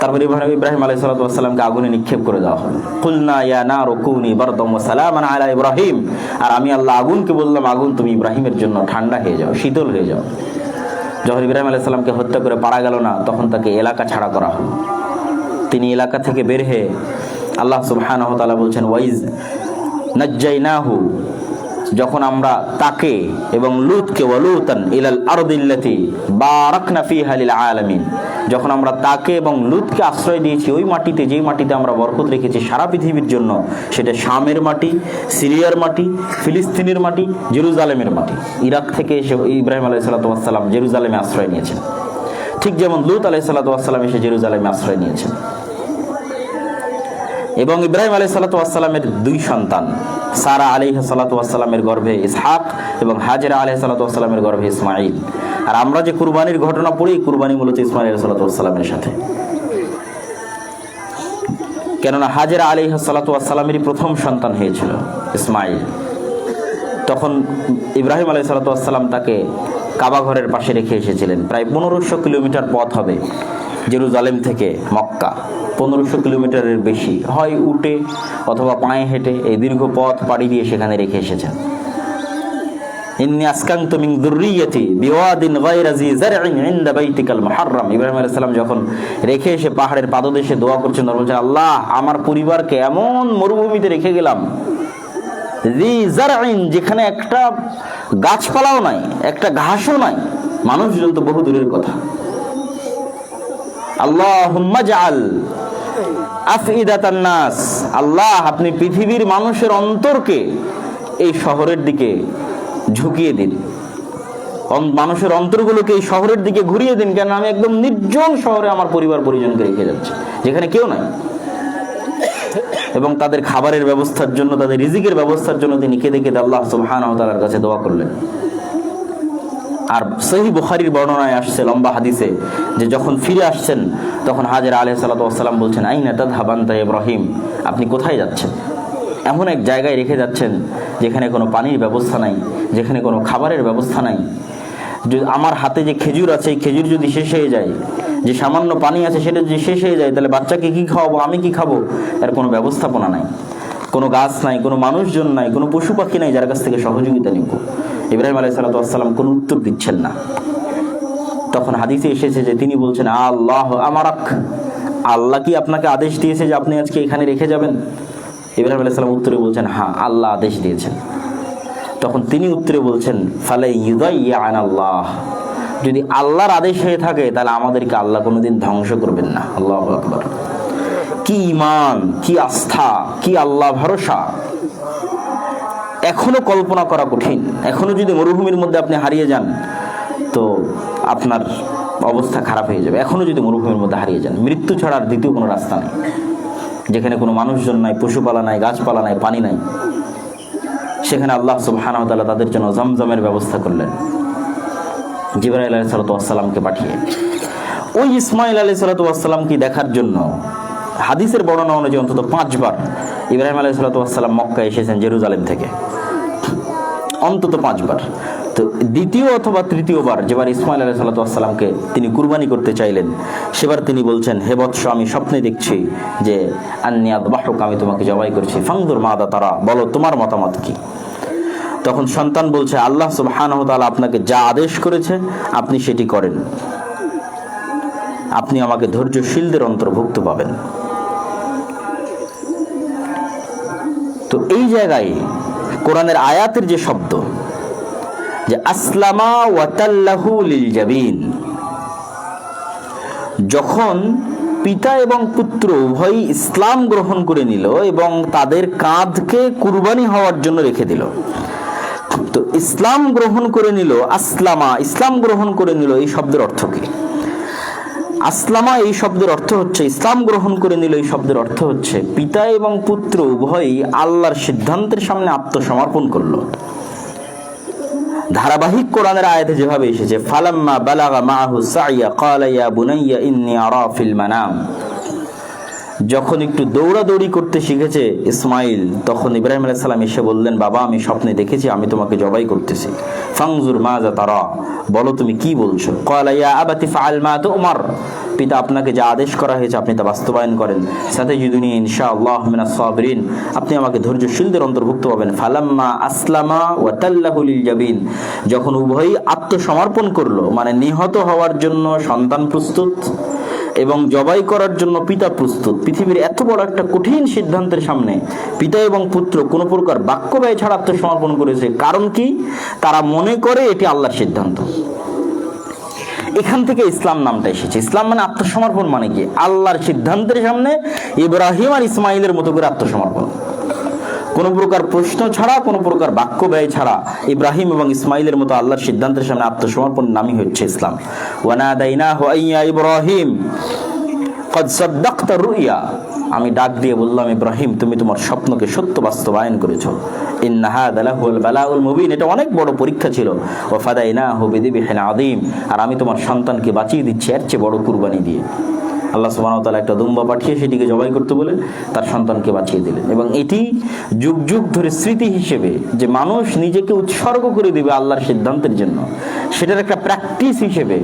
তারপরে ইব্রাহিম আলাইহিস সালামকে আগুনে নিক্ষেপ করে দেওয়া হলো। কুলনা ইয়া নারু কুনি বারদাম ওয়া সালামান আলা ইব্রাহিম। আর আমি আল্লাহ আগুনকে বললাম, আগুন তুমি ইব্রাহিমের জন্য ঠান্ডা হয়ে যাও, শীতল হয়ে যাও। যখন ইব্রাহিম আলাইহিস সালামকে হত্যা করে পারা গেল না, তখন তাকে এলাকা ছাড়া করা হলো। তিনি এলাকা থেকে বের হয়ে, আল্লাহ সুবহানাহু ওয়া তাআলা বলছেন, ওয়াইজ নাজ্জাইনাহু, যখন আমরা তাকে এবং লূতকে, ওয়ালুতান ইলাল আরদিল্লাতি বারাকনা ফিহা লিল আলামিন, যখন আমরা তাকে এবং লূতকে আশ্রয় দিয়েছি ওই মাটিতে, যেই মাটিতে আমরা বরকত রেখেছি সারা পৃথিবীর জন্য, সেটা শামের মাটি, সিরিয়ার মাটি, ফিলিস্তিনের মাটি, জেরুজালেমের মাটি। ইরাক থেকে এসে ইব্রাহিম আলাইহিস সালাম জেরুজালেমে আশ্রয় নিয়েছেন, ঠিক যেমন লূত আলাইহিস সালাম এসে জেরুজালেমে আশ্রয় নিয়েছেন। এবং ইব্রাহিম আলাইহিস সালামের 2 সন্তান, সারা আলাইহিস সালামের গর্ভে ইসহাক এবং হাজেরা আলাইহিস সালামের গর্ভে ইসমাঈল। আর আমরা যে কুরবানির ঘটনা পড়ি, কুরবানি মূলত ইসমাঈল আলাইহিস সালামের সাথে, কেননা হাজেরা আলাইহিস সালামেরই প্রথম সন্তান হয়েছিল ইসমাঈল। তখন ইব্রাহিম আলাইহিস সালাম তাকে কাবা ঘরের পাশে রেখে এসেছিলেন। প্রায় 1500 কিলোমিটার পথ হবে জেরুজালেম থেকে মক্কা, 1500 কিলোমিটারের বেশি, হয় উটে অথবা পায়ে হেঁটে এই দীর্ঘ পথ পাড়ি দিয়ে সেখানে রেখে এসেছেন। ইন্নী আসকানতু মিন যুররিয়্যাতি বিওয়াদিন গায়রা যী যারইন ইনদা বাইতিকাল মুহাররম। ইব্রাহিম আলাইহিস সালাম যখন রেখে এসে পাহাড়ের পাদদেশে দোয়া করছেন, বলছেন, আল্লাহ আমার পরিবারকে এমন মরুভূমিতে রেখে গেলাম, যী যারইন, যেখানে একটা গাছপালাও নাই, একটা ঘাসও নাই, মানুষজন তো বহু দূরের কথা। আল্লাহুম্মা জাআল আফইদাতান নাস, আল্লাহ আপনি পৃথিবীর মানুষের অন্তরকে এই শহরের দিকে ঝুঁকিয়ে দিন, মানুষের অন্তরগুলোকে এই শহরের দিকে ঘুরিয়ে দিন, কেন আমি একদম নির্জন শহরে আমার পরিবার পরিজনকে রেখে যাচ্ছি, যেখানে কেউ নাই। এবং তাদের খাবারের ব্যবস্থার জন্য, তাদের রিজিকের ব্যবস্থার জন্য তিনি কেঁদে কেঁদে আল্লাহ সুবহানাহু ওয়া তাআলার কাছে দোয়া করলেন। আর সহিহ বুখারীর বর্ণনায় আসছে, লম্বা হাদিসে, যে যখন ফিরে আসছেন তখন হাজেরা আলাইহিস সালাম বলছেন, আইনা তাযহাবান তা ইব্রাহিম, আপনি কোথায় যাচ্ছেন? এমন এক জায়গায় রেখে যাচ্ছেন যেখানে কোনো পানির ব্যবস্থা নাই, যেখানে কোনো খাবারের ব্যবস্থা নাই। আমার হাতে যে খেজুর আছে, এই খেজুর যদি শেষ হয়ে যায়, যে সামান্য পানি আছে সেটা যদি শেষ হয়ে যায়, তাহলে বাচ্চাকে কি খাওয়াবো, আমি কি খাবো? এর কোনো ব্যবস্থাপনা নাই, কোনো গাছ নাই, কোনো মানুষজন নাই, কোনো পশু পাখি নাই যার কাছ থেকে সহযোগিতা নিব। ইব্রাহিম আলাইহিস সালাম কোনো উত্তর দিচ্ছেন না। তখন হাদিসে এসেছে যে তিনি বলছেন, আল্লাহ আমারাক, আল্লাহ কি আপনাকে আদেশ দিয়েছে যে আপনি আজকে এখানে রেখে যাবেন? ইব্রাহিম আলাইহিস সালাম উত্তরে বলছেন, হ্যাঁ, আল্লাহ আদেশ দিয়েছেন। তখন তিনি উত্তরে বলছেন, ফালা ইউদাইয়ান আল্লাহ, যদি আল্লাহর আদেশ হয়ে থাকে তাহলে আমাদেরকে আল্লাহ কোনোদিন ধ্বংস করবেন না। আল্লাহু আকবার! কি ঈমান, কি আস্থা, কি আল্লাহ ভরসা! এখনো কল্পনা করা কঠিন। এখনো যদি মরুভূমির মধ্যে আপনি হারিয়ে যান তো আপনার অবস্থা খারাপ হয়ে যাবে। এখনো যদি মরুভূমির মধ্যে হারিয়ে যান, মৃত্যু ছাড়া আর দ্বিতীয় কোনো রাস্তা নেই, যেখানে কোনো মানুষজন নাই, পশুপালা নাই, গাছপালা নাই, পানি নাই, সেখানে আল্লাহ সুবহানাহু ওয়া তাআলা তাদের জন্য জমজমের ব্যবস্থা করলেন জিবরাইল আলাইহিস সালামকে পাঠিয়ে। ওই ইসমাঈল আলাইহিস সালামকে দেখার জন্য হাদিসের বর্ণনা অনুযায়ী অন্তত 5 বার ইব্রাহিম আলাইহিস সালাম মক্কা এসেছেন জেরুজালেম থেকে, অন্তত 5 বার। তো দ্বিতীয় অথবা তৃতীয়বার যেবার ইসমাঈল আলাইহিস সালামকে তিনি কুরবানি করতে চাইলেন, সেবার তিনি বলছেন, হে বৎস, আমি স্বপ্নে দেখছি যে আন্নী আযবাহুকা, আমি তোমাকে জবাই করছি, ফানজুর মাযা তারা, বলো তোমার মতামত কি। তখন সন্তান বলছে, আল্লাহ সুবহানাহু ওয়া তাআলা আপনাকে যা আদেশ করেছে আপনি সেটি করেন, আপনি আমাকে ধৈর্যশীলদের অন্তর্ভুক্ত পাবেন। তো এই জায়গায় কোরআনের আয়াতের যে শব্দ, যে আসলামা ওয়া তাল্লাহু লিল জাবিন, যখন পিতা এবং পুত্র উভয়ই ইসলাম গ্রহণ করে নিল এবং তাদের কাঁধকে কুরবানি হওয়ার জন্য রেখে দিল। তো ইসলাম গ্রহণ করে নিল, আসলামা, ইসলাম গ্রহণ করে নিল, এই শব্দের অর্থ কি? আসলামা এই শব্দের অর্থ হচ্ছে, ইসলাম গ্রহণ করে নিল এই শব্দের অর্থ হচ্ছে, পিতা এবং পুত্র উভয়ই আল্লাহর সিদ্ধান্তের সামনে আত্মসমর্পণ করলো। ধারাবাহিক কোরআনের আয়াতে যেভাবে এসেছে, ফালাম্মা বালাগা মাহু সাইয়া ক্বালা ইয়া বুনাইয়া ইন্নী আরা ফিল মানাম, যখন একটু দৌড়াদৌড়ি করতে শিখেছে ইসমাইল, তখন ইব্রাহিম আলাইহিস সালাম এসে বললেন, বাবা, আমি স্বপ্নে দেখেছি আমি তোমাকে জবাই করতেছি। ফানজুর মাযা তারা, বলো তুমি কি বলছো। ক্বালা ইয়া আবাতি ফাআল মা তু'মার, পিতা আপনাকে যা আদেশ করা হয়েছে আপনি তা বাস্তবায়ন করেন। সাতাজিদুনি ইনশাআল্লাহ মিনাস সাবিরিন, আপনি আমাকে ধৈর্যশীলদের অন্তর্ভুক্ত পাবেন। ফালাম্মা আসলামা ওয়া তাল্লাহু লিল জাবিন, যখন উভয়ই আত্মসমর্পণ করলো, মানে নিহত হওয়ার জন্য সন্তান প্রস্তুত এবং জবাই করার জন্য পিতা প্রস্তুত। পৃথিবীর এত বড় একটা কঠিন সিদ্ধান্তের সামনে পিতা এবং পুত্র কোনো প্রকার বাক্য ব্যয় ছাড়া আত্মসমর্পণ করেছে। কারণ কি? তারা মনে করে এটি আল্লাহর সিদ্ধান্ত। এখান থেকে ইসলাম নামটা এসেছে। ইসলাম মানে আত্মসমর্পণ, মানে কি? আল্লাহর সিদ্ধান্তের সামনে ইব্রাহিম আর ইসমাইলের মতো করে আত্মসমর্পণ, কোনো প্রকার প্রশ্ন ছাড়া, কোনো প্রকার বাক্য ব্যয় ছাড়া ইব্রাহিম এবং ইসমাইলের মতো আল্লাহর সিদ্ধান্তের সামনে আত্মসমর্পণ নামই হচ্ছে ইসলাম। ওয়ানাদাইনাহু আইয়া ইব্রাহিম ক্বাদ সাদ্দাকতা রুইয়া, আমি ডাক দিয়ে বললাম, ইব্রাহিম, তুমি তোমার স্বপ্নকে সত্য বাস্তবায়ন করেছো। ইন্না হাযা লাহুল বালাউল মুবিন, এটা অনেক বড় পরীক্ষা ছিল। ওয়া ফাদাইনাহু বিযিবহিন আযীম, আর আমি তোমার সন্তানকে বাঁচিয়ে দিচ্ছি এর চেয়ে বড় কুরবানি দিয়ে। আল্লাহ সুবহানাহু ওয়া তাআলা একটা দুম্বা পাঠিয়ে সেটিকে জবাই করতে বলে তার সন্তানকে বাঁচিয়ে দিলেন। এবং এটি যুগ যুগ ধরে স্মৃতি হিসেবে যে মানুষ নিজেকে উৎসর্গ করে দিবে আল্লাহর সিদ্ধান্তের জন্য, সেটার একটা প্র্যাকটিস হিসেবে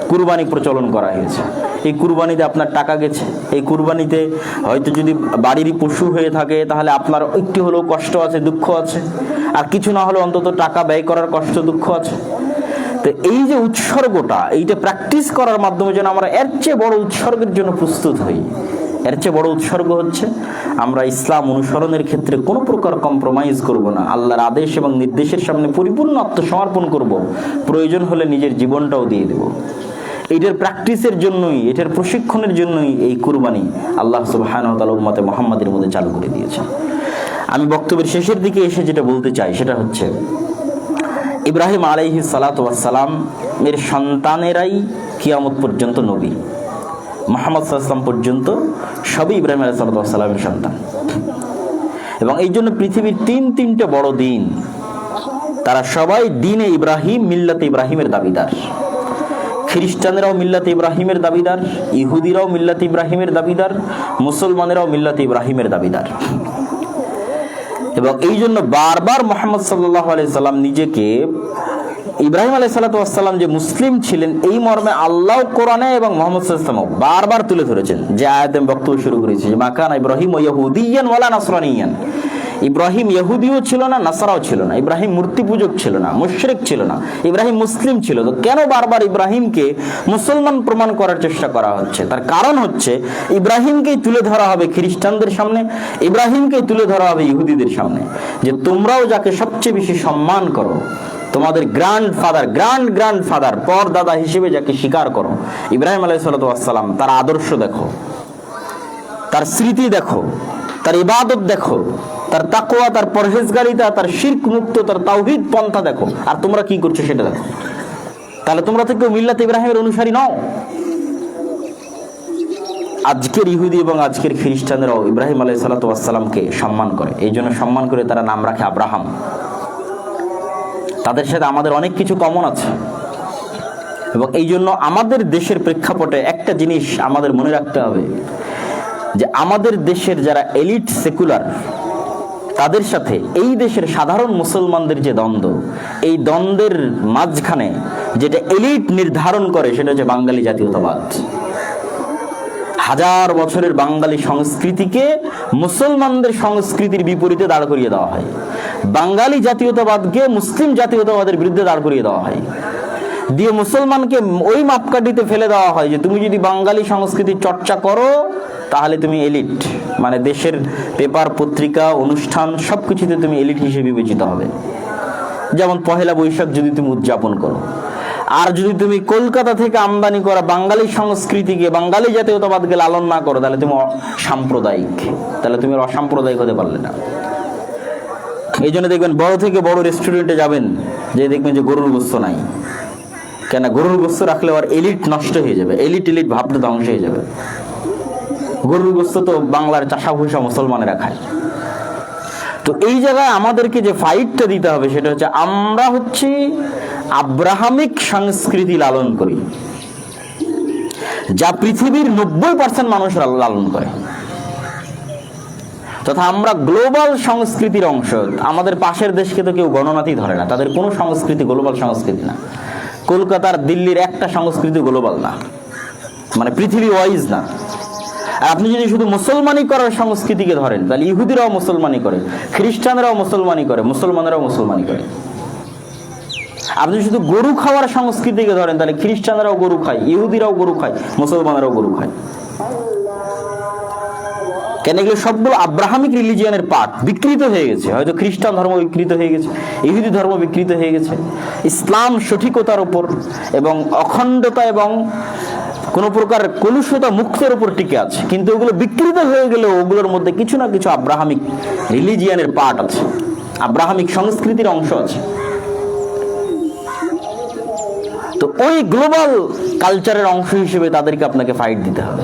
কুরবানি প্রচলন করা হয়েছে। এই কুরবানিতে আপনার টাকা গেছে, এই কুরবানিতে হয়তো যদি বাড়িরই পশু হয়ে থাকে তাহলে আপনার একটু হলেও কষ্ট আছে, দুঃখ আছে, আর কিছু না হলেও অন্তত টাকা ব্যয় করার কষ্ট, দুঃখ আছে। তো এই যে উৎসর্গটা, এইটা প্র্যাকটিস করার মাধ্যমে যেন আমরা এর চেয়ে বড় উৎসর্গের জন্য প্রস্তুত হই। এর চেয়ে বড় উৎসর্গ হচ্ছে আমরা ইসলাম অনুসরণের ক্ষেত্রে কোনো প্রকার কম্প্রোমাইজ করব না, আল্লাহর আদেশ এবং নির্দেশের সামনে পরিপূর্ণ আত্মসমর্পণ করব, প্রয়োজন হলে নিজের জীবনটাও দিয়ে দেব। এটার প্র্যাকটিসের জন্যই, এটার প্রশিক্ষণের জন্যই এই কুরবানি আল্লাহ সুবহানাহু ওয়া তাআলা উম্মতে মুহাম্মাদের মধ্যে চালু করে দিয়েছেন। আমি বক্তব্যের শেষের দিকে এসে যেটা বলতে চাই সেটা হচ্ছে, ইব্রাহিম আলাইহিস সালাতু ওয়াস সালাম এর সন্তানেরাই কিয়ামত পর্যন্ত নবী, মুহাম্মদ সাল্লাল্লাহু আলাইহি ওয়াসাল্লাম পর্যন্ত সবই ইব্রাহিম আলাইহিস সালাতু ওয়াস সালামের সন্তান। এবং এই জন্য পৃথিবীর তিনটে বড় দিন, তারা সবাই দ্বীনে ইব্রাহিম, মিল্লাতে ইব্রাহিমের দাবিদার। খ্রিস্টানেরাও মিল্লাতে ইব্রাহিমের দাবিদার, ইহুদিরাও মিল্লাতে ইব্রাহিমের দাবিদার, মুসলমানেরাও মিল্লাতে ইব্রাহিমের দাবিদার। এবং এই জন্য বারবার মুহাম্মদ সাল্লাল্লাহু আলাইহি সাল্লাম নিজেকে ইব্রাহিম আলাইহিস সালাতু ওয়াস সালাম যে মুসলিম ছিলেন এই মর্মে আল্লাহ কোরআনে এবং মুহাম্মদ সাল্লাল্লাহু আলাইহি ওয়াসাল্লাম বারবার তুলে ধরেছেন। যে আয়াতে আমি বক্তব্য শুরু করেছি, যে মা কানা ইব্রাহিম ইয়াহুদিয়ান ওয়ালা নাসরানিয়ান, ইব্রাহিম ইহুদিও ছিল না, নাসারাও ছিল না, ইব্রাহিম মূর্তি পূজক ছিল না, মুশরিক ছিল না, ইব্রাহিম মুসলিম ছিল। তো কেন বারবার ইব্রাহিমকে মুসলমান প্রমাণ করার চেষ্টা করা হচ্ছে? তার কারণ হচ্ছে ইব্রাহিমকেই তুলে ধরা হবে খ্রিস্টানদের সামনে, ইব্রাহিমকেই তুলে ধরা হবে ইহুদিদের সামনে, যে তোমরাও যাকে সবচেয়ে বেশি সম্মান করো, তোমাদের গ্র্যান্ডফাদার পরদাদা হিসেবে যাকে স্বীকার করো, ইব্রাহিম আলাইহিস সালাম, তার আদর্শ দেখো, তার স্মৃতি দেখো, তার ইবাদত দেখো, তার তাকওয়া, তার পরহেজগারিতা, তার শিরক মুক্ত, তার তাওহীদ পন্থা দেখো, আর তোমরা কি করছো সেটা দেখো। তাহলে তোমরা তো কেউ মিল্লাত ইব্রাহিমের অনুসারী নও। আজকের ইহুদি এবং আজকের খ্রিস্টানরাও ইব্রাহিম আলাইহিস সালামকে সম্মান করে, এই জন্য সম্মান করে তারা নাম রাখে আব্রাহাম। তাদের সাথে আমাদের অনেক কিছু কমন আছে, এবং এই জন্য আমাদের দেশের প্রেক্ষাপটে একটা জিনিস আমাদের মনে রাখতে হবে, যে আমাদের দেশের যারা এলিট সেকুলার, তাদের সাথে এই দেশের সাধারণ মুসলমানদের যে দ্বন্দ্ব, এই দ্বন্দ্বের মাঝখানে যেটা এলিট নির্ধারণ করে সেটা হচ্ছে বাঙালি জাতীয়তাবাদ। হাজার বছরের বাঙালি সংস্কৃতিকে মুসলমানদের সংস্কৃতির বিপরীতে দাঁড় করিয়ে দেওয়া হয়, বাঙালি জাতীয়তাবাদকে মুসলিম জাতীয়তাবাদের বিরুদ্ধে দাঁড় করিয়ে দেওয়া হয়, দিয়ে মুসলমানকে ওই মাপকাঠিতে ফেলে দেওয়া হয় যে তুমি যদি বাঙালি সংস্কৃতির চর্চা করো তাহলে তুমি এলিট, মানে দেশের পেপার, পত্রিকা, অনুষ্ঠান সবকিছুতে তুমি এলিট হিসেবে বিবেচিত হবে। যেমন পহেলা বৈশাখ যদি তুমি উদযাপন করো, আর যদি তুমি কলকাতা থেকে আমদানি করা বাঙালি সংস্কৃতিকে, বাঙালি জাতীয়তাবাদকে লালন না করো, তাহলে তুমি সাম্প্রদায়িক, তাহলে তুমি অসাম্প্রদায়িক হতে পারলে না। এই জন্য দেখবেন বড় থেকে বড় রেস্টুরেন্টে যাবেন, যে দেখবেন যে গরুর গোস্ত নাই। কেন? গরুর গোস্ত রাখলে আর এলিট নষ্ট হয়ে যাবে, এলিট ভাবটা ধ্বংস হয়ে যাবে। গরুর গোস্ত তো বাংলার চাষা ভুষা মুসলমানেরা খায়। তো এই জায়গায় আমাদেরকে যে ফাইটটা দিতে হবে সেটা হচ্ছে, আমরা হচ্ছে আব্রাহামিক সংস্কৃতি লালন করি, যা পৃথিবীর 90% মানুষ লালন করে, তথা আমরা গ্লোবাল সংস্কৃতির অংশ। আমাদের পাশের দেশকে তো কেউ গণনাতেই ধরে না, তাদের কোনো সংস্কৃতি গ্লোবাল সংস্কৃতি না। কলকাতার, দিল্লির একটা সংস্কৃতি গ্লোবাল না, মানে পৃথিবী ওয়াইজ না। আর আপনি যদি শুধু মুসলমানি করার সংস্কৃতিকে ধরেন, তাহলে ইহুদিরাও মুসলমানি করে, খ্রিস্টানরাও মুসলমানি করে, মুসলমানেরাও মুসলমানি করে। আপনি শুধু গরু খাওয়ার সংস্কৃতিকে ধরেন, তাহলে খ্রিস্টানরাও গরু খায়, ইহুদিরাও গরু খায়, মুসলমানেরাও গরু খায়। কেন? এগুলো সবগুলো আব্রাহামিক রিলিজিয়ানের পার্ট। বিকৃত হয়ে গেছে, হয়তো খ্রিস্টান ধর্ম বিকৃত হয়ে গেছে, ইহুদি ধর্ম বিকৃত হয়ে গেছে, ইসলাম সঠিকতার উপর এবং অখণ্ডতা এবং কোন প্রকার কলুষতা মুক্তের উপর টিকে আছে, কিন্তু ওগুলো বিকৃত হয়ে গেলে ওগুলোর মধ্যে কিছু না কিছু আব্রাহামিক রিলিজিয়ানের পার্ট আছে, আব্রাহামিক সংস্কৃতির অংশ আছে। তো ওই গ্লোবাল কালচারের অংশ হিসেবে তাদেরকে আপনাকে ফাইট দিতে হবে।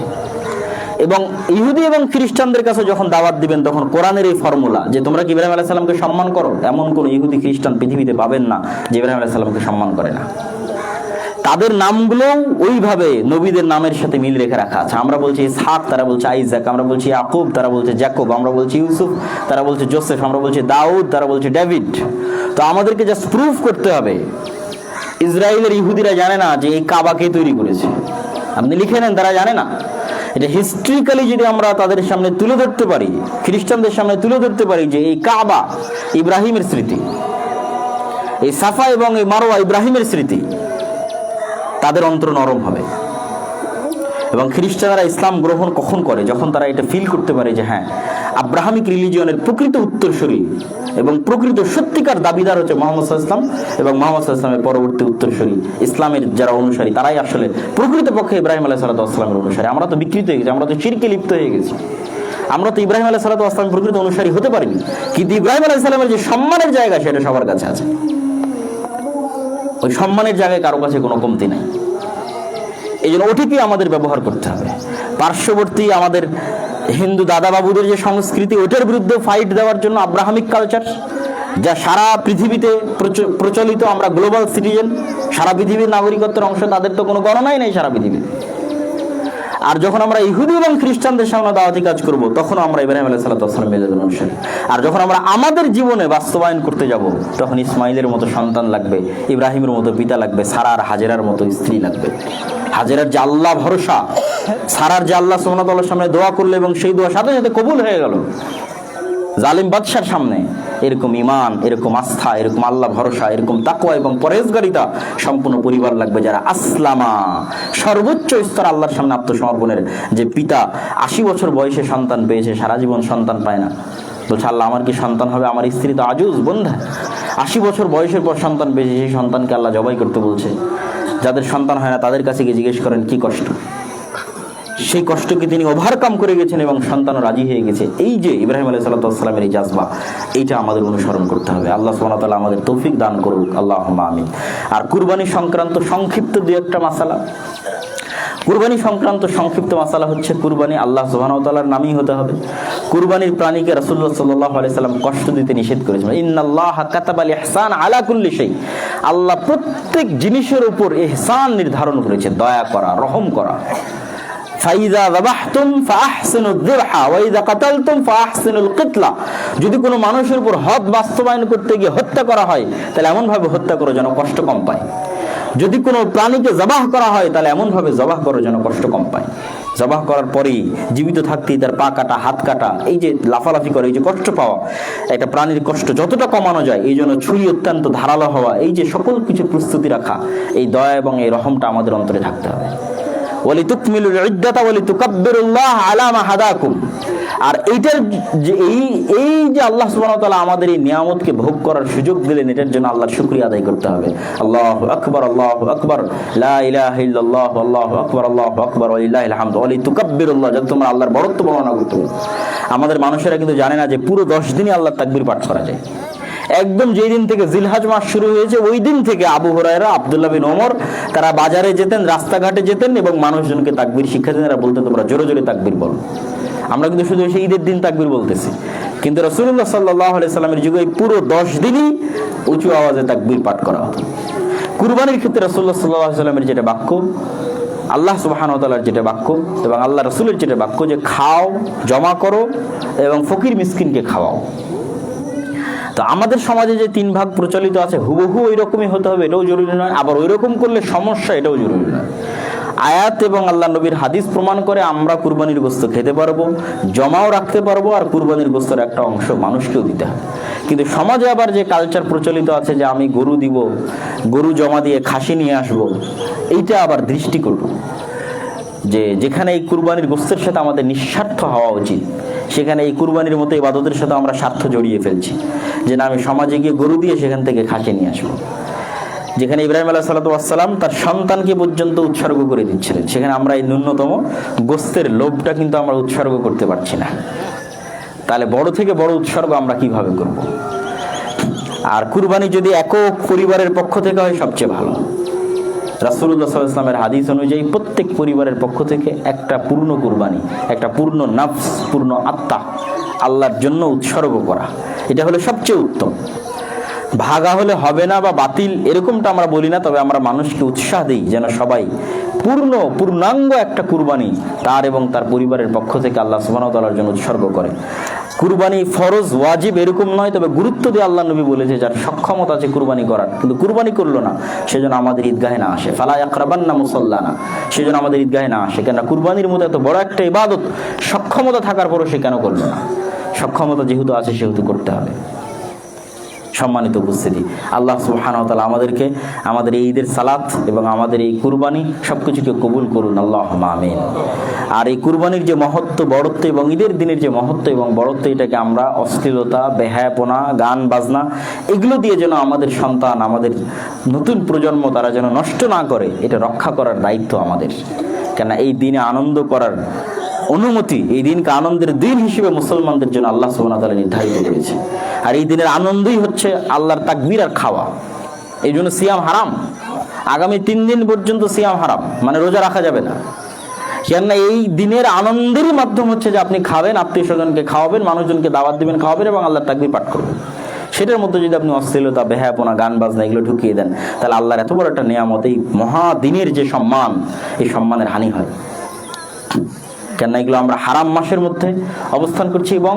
এবং ইহুদি এবং খ্রিস্টানদের কাছে যখন দাওয়াত দিবেন, তখন কোরআনের এই ফর্মুলা, যে তোমরা কি ইব্রাহিম আলাইহিস সালামকে সম্মান করো, এমন কোন ইহুদি খ্রিস্টান পৃথিবীতে পাবেন না যে ইব্রাহিম আলাইহিস সালামকে সম্মান করে না। তাদের নামগুলো ওইভাবে নবীদের নামের সাথে মিল রেখে রাখা আছে। আমরা বলছি ইসহাক, তারা বলছে আইজাক, আমরা বলছি ইয়াকুব, তারা বলছে জ্যাকব, আমরা বলছি ইউসুফ, তারা বলছে জোসেফ, আমরা বলছি দাউদ, তারা বলছে ডেভিড। তো আমাদেরকে জাস্ট প্রুফ করতে হবে ইসরায়েলের ইহুদিরা জানে না যে এই কাবা কে তৈরি করেছে। আপনি লিখে নেন, তারা জানে না। এটা হিস্ট্রিক্যালি যদি আমরা তাদের সামনে তুলে ধরতে পারি, খ্রিস্টানদের সামনে তুলে ধরতে পারি যে এই কাবা ইব্রাহিমের স্মৃতি, এই সাফা এবং এই মারওয়া ইব্রাহিমের স্মৃতি, তাদের অন্তর নরম হবে। এবং খ্রিস্টানরা ইসলাম গ্রহণ কখন করে? যখন তারা এটা ফিল করতে পারে যে হ্যাঁ, আব্রাহামিক রিলিজিয়নের প্রকৃত উত্তরসূরি এবং প্রকৃত সত্যিকার দাবিদার হচ্ছে মুহাম্মদ সাল্লাল্লাহু আলাইহি ওয়াসাল্লাম, এবং মুহাম্মদ সাল্লাল্লাহু আলাইহি ওয়াসাল্লামের পরবর্তী উত্তরসূরি ইসলামের যারা অনুসারী, তারাই আসলে প্রকৃতপক্ষে ইব্রাহিম আলাইহিস সালামের অনুসারী। আমরা তো বিকৃত হয়ে গেছি, আমরা তো শিরকে লিপ্ত হয়ে গেছি, আমরা তো ইব্রাহিম আলাইহিস সালামের প্রকৃত অনুসারী হতে পারিনি। কিন্তু ইব্রাহিম আলাইহিস সালামের যে সম্মানের জায়গা, সেটা সবার কাছে আছে। ওই সম্মানের জায়গায় কারো কাছে কোনো কমতি নাই। এই জন্য ওটিকে আমাদের ব্যবহার করতে হবে। পার্শ্ববর্তী আমাদের হিন্দু দাদা বাবুদের যে সংস্কৃতি, ওটার বিরুদ্ধে ফাইট দেওয়ার জন্য আব্রাহামিক কালচার, যা সারা পৃথিবীতে প্রচলিত, আমরা গ্লোবাল সিটিজেন, সারা পৃথিবীর নাগরিকত্বের অংশ, তাদের তো কোনো গণনাই নেই সারা পৃথিবীতে। আর যখন আমরা ইহুদি এবং খ্রিস্টানদের সামনে দাওয়াতি কাজ করব, তখন আমরা ইব্রাহিম আলাইহিস সালামের অনুসারী। আর যখন আমরা আমাদের জীবনে বাস্তবায়ন করতে যাব, তখন ইসমাইলের মতো সন্তান লাগবে, ইব্রাহিমের মতো পিতা লাগবে, সারার হাজেরার মতো স্ত্রী লাগবে। হাজেরার যে আল্লাহ ভরসা, সারার যে আল্লাহ সুবহানাহু ওয়া তাআলার সামনে দোয়া করলো এবং সেই দোয়া সাথে সাথে কবুল হয়ে গেল, জালিম বাদশার সামনে এরকম ঈমান, এরকম আস্থা, এরকম আল্লাহ ভরসা, এরকম তাকওয়া এবং পরহেজগারিতা সম্পূর্ণ পরিবার লাগবে যারা আসলামা, সর্বোচ্চ স্তর আল্লাহর সামনে আত্মসমর্পণের। যে পিতা 80 বছর বয়সে সন্তান পেয়েছে, সারা জীবন সন্তান পায় না, বলছে আল্লাহ আমার কি সন্তান হবে? আমার স্ত্রী তো আজুজ বন্ধা, 80 বছর বয়সের পর সন্তান পেয়েছে, সেই সন্তানকে আল্লাহ জবাই করতে বলছে। যাদের সন্তান হয় না তাদের কাছে গিয়ে জিজ্ঞেস করেন কি কষ্ট। সেই কষ্টকে তিনি ওভারকাম করে গেছেন এবং সন্তানও রাজি হয়ে গেছে। এই যে ইব্রাহিম আলাইহিস সালামের এই জাজবা, এইটা আমাদের অনুসরণ করতে হবে। আল্লাহ সুবহানাহু ওয়া তাআলা আমাদের তৌফিক দান করুক, আল্লাহুম্মা আমিন। আর কুরবানি সংক্রান্ত সংক্ষিপ্ত দুই একটা মাসালা, কুরবানি সংক্রান্ত সংক্ষিপ্ত মাসালা হচ্ছে, কুরবানি আল্লাহ সুবহানাহু ওয়া তাআলার নামই হতে হবে। কুরবানির প্রাণীকে রাসূলুল্লাহ সাল্লাল্লাহু আলাইহি সাল্লাম কষ্ট দিতে নিষেধ করেছেন। ইন্নাল্লাহা কাতাবাল ইহসান আলা কুল্লি শাই, আল্লাহ প্রত্যেক জিনিসের উপর ইহসান নির্ধারণ করেছে, দয়া করা, রহম করা। ফাইযা যাবাহতুম ফাআহসিনুদ যিবহা ওয়া ইযা কাতালতুম ফাআহসিনুল কিতলা, যদি কোনো মানুষের উপর হদ বাস্তবায়ন করতে গিয়ে হত্যা করা হয় তাহলে এমন ভাবে হত্যা করো যেন কষ্ট কম পায়। যদি কোনো প্রাণীকে জবাহ করা হয় তাহলে এমন ভাবে জবাহ করো যেন কষ্ট কম পায়। জবাহ করার পরেই জীবিত থাকতেই তার পা কাটা, হাত কাটা, এই যে লাফালাফি করে, এই যে কষ্ট পাওয়া, একটা প্রাণীর কষ্ট যতটা কমানো যায় এই জন্য ছুরি অত্যন্ত ধারালো হওয়া, এই যে সকল কিছু প্রস্তুতি রাখা, এই দয়া এবং এই রহমটা আমাদের অন্তরে থাকতে হবে। ওয়ালিতুকমিলুল ইদ্দাতা ওয়ালিতুকাব্বিরুল্লাহ আলা মা হাদাকুম। আর এইটার যে এই যে আল্লাহ সুবহানাহু ওয়া তাআলা আমাদের এই নিয়ামতকে ভোগ করার সুযোগ দিলেন, এটার জন্য আল্লাহর শুকরিয়া আদায় করতে হবে। আল্লাহু আকবার, আল্লাহু আকবার, লা ইলাহা ইল্লাল্লাহ, আল্লাহু আকবার, আল্লাহু আকবার, ওয়া লিল্লাহিল হামদ, ওয়ালিতুকাব্বিরুল্লাহ, যাতে তোমরা আল্লাহর বড়ত্ব বর্ণনা করতে পারো। আমাদের মানুষেরা কিন্তু জানে না যে পুরো 10 দিনই আল্লাহর তাকবীর পাঠ করা যায়। একদম যেই দিন থেকে জিলহজ মাস শুরু হয়েছে ওই দিন থেকে আবু হুরায়রা, আব্দুল্লাহ বিন ওমর তারা বাজারে যেতেন, রাস্তাঘাটে যেতেন এবং মানুষজনকে তাকবীর শিক্ষা দিতেন। এরা বলতেন তোমরা জোরে জোরে তাকবীর বলো। আমরা কিন্তু শুধু সেই ঈদের দিন তাকবীর বলতেছি, কিন্তু রাসূলুল্লাহ সাল্লাল্লাহু আলাইহি সাল্লামের যুগে পুরো 10 দিনই উঁচু আওয়াজে তাকবীর পাঠ করা হতো। কুরবানির ক্ষেত্রে রাসূলুল্লাহ সাল্লাল্লাহু আলাইহি সাল্লামের যেটা বাক্য, আল্লাহ সুবহানাহু ওয়া তাআলার যেটা বাক্য এবং আল্লাহ রাসূলের যেটা বাক্য, যে খাও, জমা করো এবং ফকির মিসকিনকে খাওয়াও। তো আমাদের সমাজে যে 3 ভাগ প্রচলিত আছে, হুবহু ওই রকমই হতে হবে এটাও জরুরি নয়, আবার ওই রকম করলে সমস্যা এটাও জরুরি নয়। আয়াত এবং আল্লাহ নবীর হাদিস প্রমাণ করে আমরা কুরবানির গোশত খেতে পারবো, জমাও রাখতে পারবো, আর কুরবানির গোশতের একটা অংশ মানুষকেও দিতে হবে। কিন্তু সমাজে আবার যে কালচার প্রচলিত আছে যে আমি গরু দিব, গরু জমা দিয়ে খাসি নিয়ে আসবো, এইটা আবার দৃষ্টিকটু। যে যেখানে এই কুরবানির গোশতের সাথে আমাদের নিঃস্বার্থ হওয়া উচিত, সেখানে এই কুরবানির মতো ইবাদতের সাথে আমরা স্বার্থ জড়িয়ে ফেলছি, যে না আমি সমাজে গিয়ে গরু দিয়ে সেখান থেকে খাসি নিয়ে আসবো। যেখানে ইব্রাহিম আলাইহিস সালাম তার সন্তানকে পর্যন্ত উৎসর্গ করে দিচ্ছিলেন, সেখানে আমরা এই ন্যূনতম গোশতের লোভটা কিন্তু আমরা উৎসর্গ করতে পারছি না। তাহলে বড় থেকে বড় উৎসর্গ আমরা কিভাবে করব? আর কুরবানি যদি একক পরিবারের পক্ষ থেকে হয় সবচেয়ে ভালো। রাসূলুল্লাহ সাল্লাল্লাহু আলাইহি ওয়াসাল্লামের হাদিস অনুযায়ী প্রত্যেক পরিবারের পক্ষ থেকে একটা পূর্ণ কুরবানি, একটা পূর্ণ নফস, পূর্ণ আত্মা আল্লাহর জন্য উৎসর্গ করা, এটা হলো সবচেয়ে উত্তম। ভাগা হলে হবে না বা বাতিল এরকমটা আমরা বলি না, তবে আমরা মানুষকে উৎসাহ দিই যেন সবাই পূর্ণাঙ্গ একটা কুরবানি তার এবং তার পরিবারের পক্ষ থেকে আল্লাহ সুবহানাহু ওয়া তাআলার জন্য উৎসর্গ করে। কুরবানি ফরজ ওয়াজিব এরকম নয়, তবে গুরুত্ব দিয়ে আল্লাহ নবী বলেছে যার সক্ষমতা আছে কুরবানি করার, কিন্তু কুরবানি করলো না, সেজন্য আমাদের ঈদগাহে না আসে। ফালা ইয়াকরাবান্না মুসাল্লানা, সেজন্য আমাদের ঈদগাহে না আসে। কেন? কুরবানির মতো এত বড় একটা ইবাদত সক্ষমতা থাকার পরও সে কেন করলো না? সক্ষমতা যেহেতু আছে সেহেতু করতে হবে। সম্মানিত উপস্থিতি, আল্লাহ সুবহানাহু ওয়া তাআলা আমাদেরকে আমাদের এই ঈদের সালাত এবং আমাদের এই কুরবানি সবকিছুকে কবুল করুন, আল্লাহুম্মা আমিন। আর এই কুরবানির যে মহত্ব, বড়ত্ব এবং ঈদের দিনের যে মহত্ব এবং বড়ত্ব, এটাকে আমরা অশ্লীলতা, বেহায়াপনা, গান বাজনা এগুলো দিয়ে যেন আমাদের সন্তান, আমাদের নতুন প্রজন্ম তারা যেন নষ্ট না করে, এটা রক্ষা করার দায়িত্ব আমাদের। কেন? এই দিনে আনন্দ করার অনুমতি, এই দিনকে আনন্দের দিন হিসেবে মুসলমানদের জন্য আল্লাহ সুবহানাহু ওয়া তাআলা নির্ধারিত করেছে। আর এই দিনের আনন্দই হচ্ছে আল্লাহর তাকবীর আর খাওয়া। এই জন্য সিয়াম হারাম, আগামী 3 দিন পর্যন্ত সিয়াম হারাম, মানে রোজা রাখা যাবে না। কেননা এই দিনের আনন্দেরই মাধ্যম হচ্ছে যে আপনি খাবেন, আত্মীয় স্বজনকে খাওয়াবেন, মানুষজনকে দাওয়াত দিবেন, খাওয়াবেন এবং আল্লাহর তাকবীর পাঠ করবেন। সেটার মধ্যে যদি আপনি অশ্লীলতা, বেহায়াপনা, গান বাজনা এগুলো ঢুকিয়ে দেন, তাহলে আল্লাহর এত বড় একটা নিয়ামত, এই মহাদিনের যে সম্মান, এই সম্মানের হানি হয়। কেননা এগুলো আমরা হারাম মাসের মধ্যে অবস্থান করছি এবং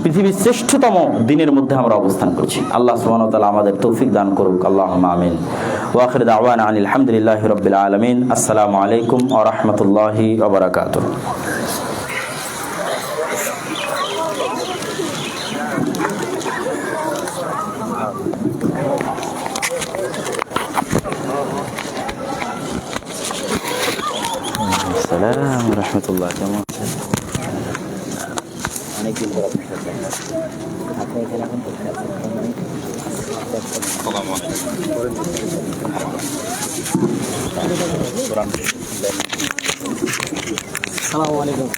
পৃথিবীর শ্রেষ্ঠতম দিনের মধ্যে আমরা অবস্থান করছি। আল্লাহ সুবহানাহু ওয়া তাআলা আমাদের তৌফিক দান করুক, আল্লাহুম্মা আমিন। ওয়া আখিরু দাওয়ানা আনিল হামদুলিল্লাহি রাব্বিল আলামিন। আসসালামু আলাইকুম ওয়া রাহমাতুল্লাহি ওয়া বারাকাতুহু। রহমতুল্লাহ, কেমন আছেন? অনেকদিন পর আপনার সাথে আপনি এখানে এখন করতে আসসালামু আলাইকুম।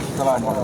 ভালো আছেন?